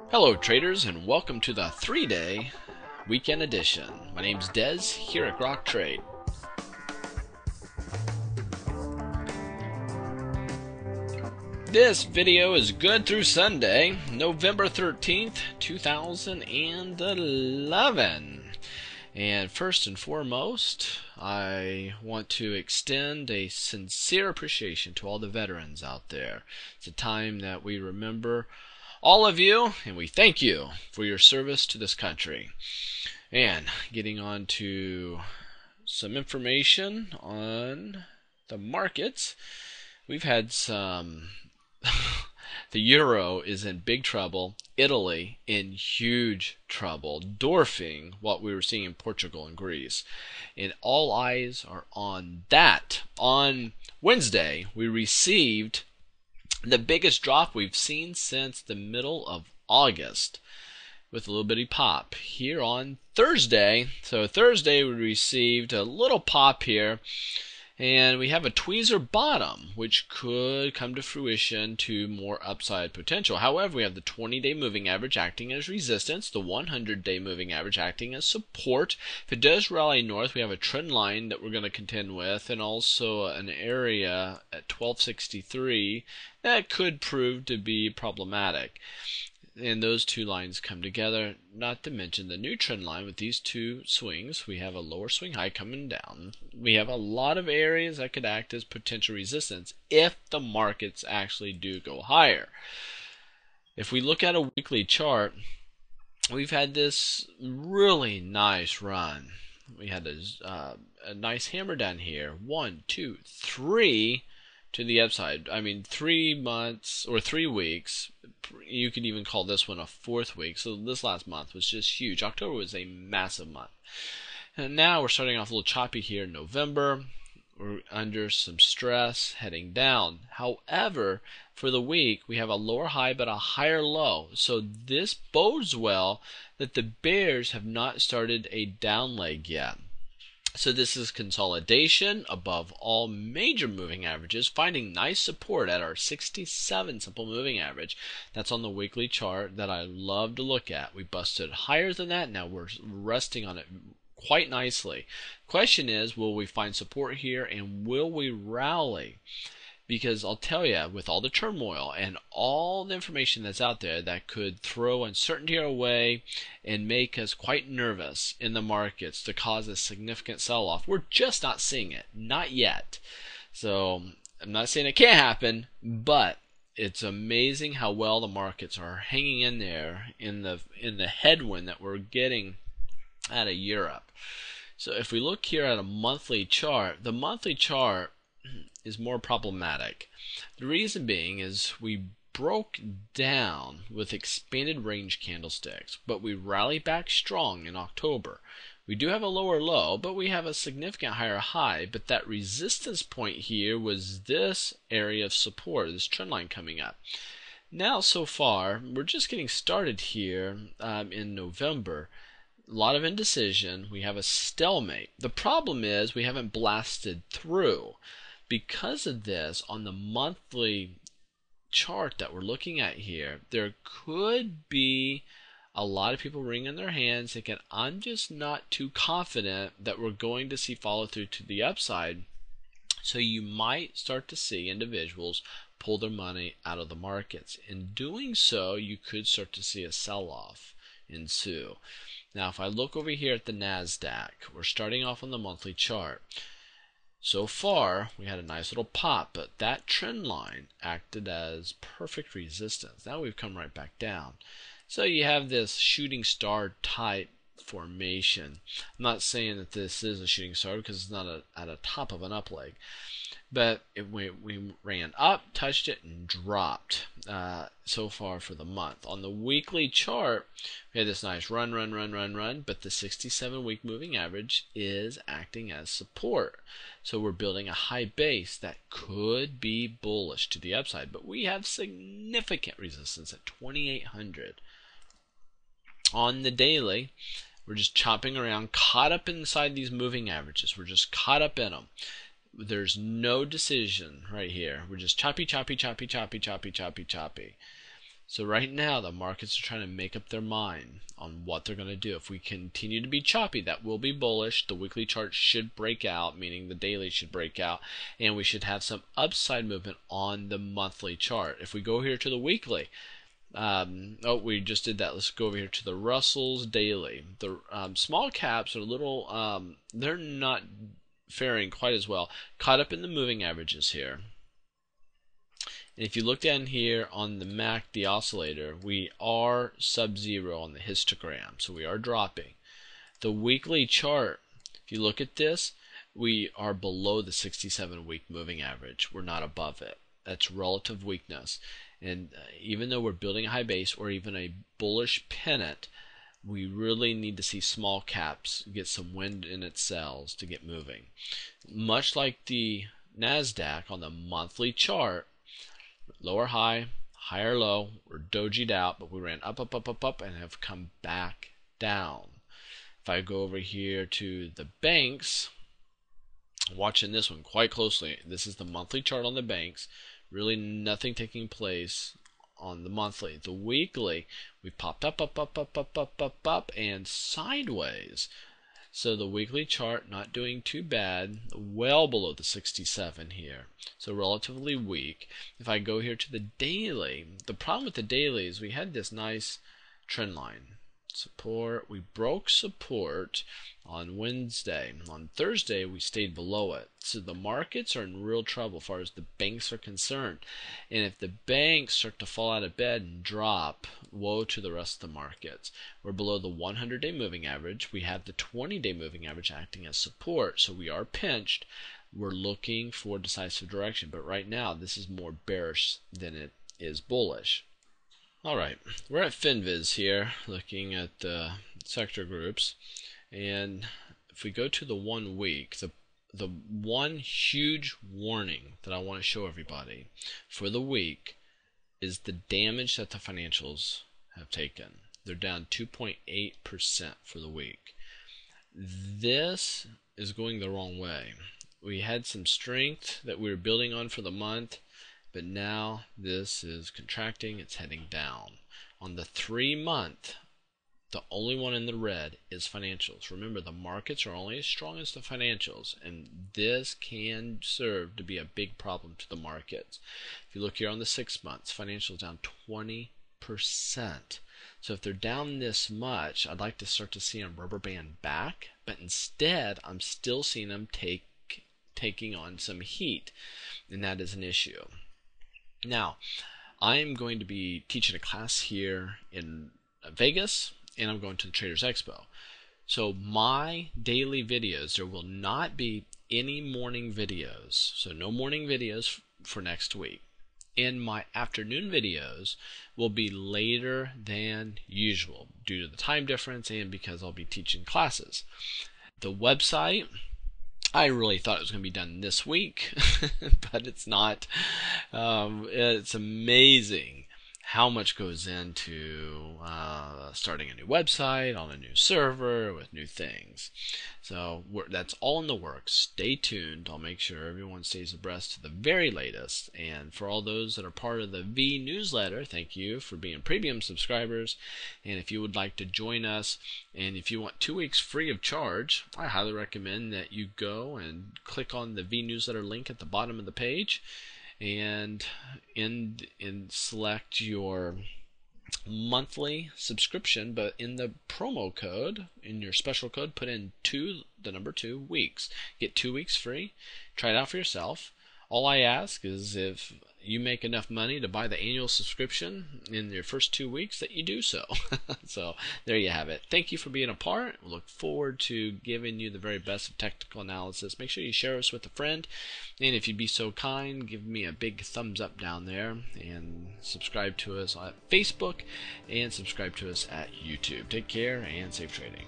Hello traders and welcome to the 3-day weekend edition. My name's Dez here at Grok Trade. This video is good through Sunday, November 13th, 2011. And first and foremost, I want to extend a sincere appreciation to all the veterans out there. It's a time that we remember all of you, and we thank you for your service to this country. And getting on to some information on the markets, we've had some the euro is in big trouble, Italy in huge trouble, dwarfing what we were seeing in Portugal and Greece. And all eyes are on that. On Wednesday, we received the biggest drop we've seen since the middle of August, with a little bitty pop here on Thursday. So Thursday we received a little pop here, and we have a tweezer bottom which could come to fruition to more upside potential. However, we have the 20-day moving average acting as resistance, the 100-day moving average acting as support. If it does rally north, we have a trend line that we're going to contend with, and also an area at 1263 that could prove to be problematic. And those two lines come together, not to mention the new trend line with these two swings. We have a lower swing high coming down. We have a lot of areas that could act as potential resistance if the markets actually do go higher. If we look at a weekly chart, we've had this really nice run. We had a nice hammer down here. 1, 2, 3 to the upside. I mean, 3 months or 3 weeks. You could even call this one a 4th week. So this last month was just huge. October was a massive month. And now we're starting off a little choppy here in November. We're under some stress heading down. However, for the week, we have a lower high but a higher low. So this bodes well that the bears have not started a down leg yet. So this is consolidation above all major moving averages, finding nice support at our 67 simple moving average. That's on the weekly chart that I love to look at. We busted higher than that. Now we're resting on it quite nicely. Question is, will we find support here, and will we rally? Because I'll tell you, with all the turmoil and all the information that's out there that could throw uncertainty our way and make us quite nervous in the markets to cause a significant sell-off, we're just not seeing it. Not yet. So I'm not saying it can't happen, but it's amazing how well the markets are hanging in there in the headwind that we're getting out of Europe. So if we look here at a monthly chart, the monthly chart is more problematic. The reason being is we broke down with expanded range candlesticks, but we rallied back strong in October. We do have a lower low, but we have a significant higher high. But that resistance point here was this area of support, this trend line coming up. Now so far, we're just getting started here in November. A lot of indecision. We have a stalemate. The problem is we haven't blasted through. Because of this, on the monthly chart that we're looking at here, there could be a lot of people wringing their hands thinking, I'm just not too confident that we're going to see follow through to the upside. So you might start to see individuals pull their money out of the markets. In doing so, you could start to see a sell-off ensue. Now, if I look over here at the NASDAQ, we're starting off on the monthly chart. So far, we had a nice little pop, but that trend line acted as perfect resistance. Now we've come right back down. So you have this shooting star type formation. I'm not saying that this is a shooting star because it's not at the top of an up leg. But we ran up, touched it, and dropped so far for the month. On the weekly chart, we had this nice run, but the 67-week moving average is acting as support. So we're building a high base that could be bullish to the upside, but we have significant resistance at 2,800. On the daily, we're just chopping around, caught up inside these moving averages. We're just caught up in them. There's no decision right here. We're just choppy. So right now the markets are trying to make up their mind on what they're going to do. If we continue to be choppy, that will be bullish. The weekly chart should break out, meaning the daily should break out, and we should have some upside movement on the monthly chart. If we go here to the weekly, we just did that. Let's go over here to the Russell's daily. The small caps are a little, they're not faring quite as well. Caught up in the moving averages here. And if you look down here on the MAC, the oscillator, we are sub-zero on the histogram, so we are dropping. The weekly chart, if you look at this, we are below the 67-week moving average. We're not above it. That's relative weakness. And even though we're building a high base or even a bullish pennant, we really need to see small caps get some wind in its sails to get moving. Much like the NASDAQ on the monthly chart, lower high, higher low, we're dojied out, but we ran up, up, up, up, up, and have come back down. If I go over here to the banks, watching this one quite closely, this is the monthly chart on the banks. Really nothing taking place on the monthly. The weekly, we popped up, up, up, up, up, up, up, up, and sideways. So the weekly chart not doing too bad, well below the 67 here. So relatively weak. If I go here to the daily, the problem with the daily is we had this nice trend line. Support, we broke support on Wednesday. On Thursday, we stayed below it. So the markets are in real trouble as far as the banks are concerned. And if the banks start to fall out of bed and drop, woe to the rest of the markets. We're below the 100-day moving average. We have the 20-day moving average acting as support. So we are pinched. We're looking for decisive direction. But right now, this is more bearish than it is bullish. Alright, we're at FinViz here, looking at the sector groups, and if we go to the 1 week, the one huge warning that I want to show everybody for the week is the damage that the financials have taken. They're down 2.8% for the week. This is going the wrong way. We had some strength that we were building on for the month, but now this is contracting, it's heading down. On the 3-month, the only one in the red is financials. Remember, the markets are only as strong as the financials, and this can serve to be a big problem to the markets. If you look here on the 6 months, financials down 20%. So if they're down this much, I'd like to start to see them rubber band back, but instead, I'm still seeing them taking on some heat, and that is an issue. Now, I'm going to be teaching a class here in Vegas, and I'm going to the Traders Expo. So my daily videos, there will not be any morning videos. So no morning videos for next week. And my afternoon videos will be later than usual due to the time difference and because I'll be teaching classes. The website, I really thought it was going to be done this week, but it's not. It's amazing how much goes into starting a new website on a new server with new things. So that's all in the works. Stay tuned. I'll make sure everyone stays abreast to the very latest. And for all those that are part of the V newsletter, thank you for being premium subscribers. And if you would like to join us, and if you want 2 weeks free of charge, I highly recommend that you go and click on the V newsletter link at the bottom of the page and select your monthly subscription, but in the promo code, in your special code, put in the number 2 weeks. Get 2 weeks free. Try it out for yourself. All I ask is if you make enough money to buy the annual subscription in your first 2 weeks, that you do so. So there you have it. Thank you for being a part. We look forward to giving you the very best of technical analysis. Make sure you share us with a friend, and if you'd be so kind, give me a big thumbs up down there, and subscribe to us on Facebook, and subscribe to us at YouTube. Take care and safe trading.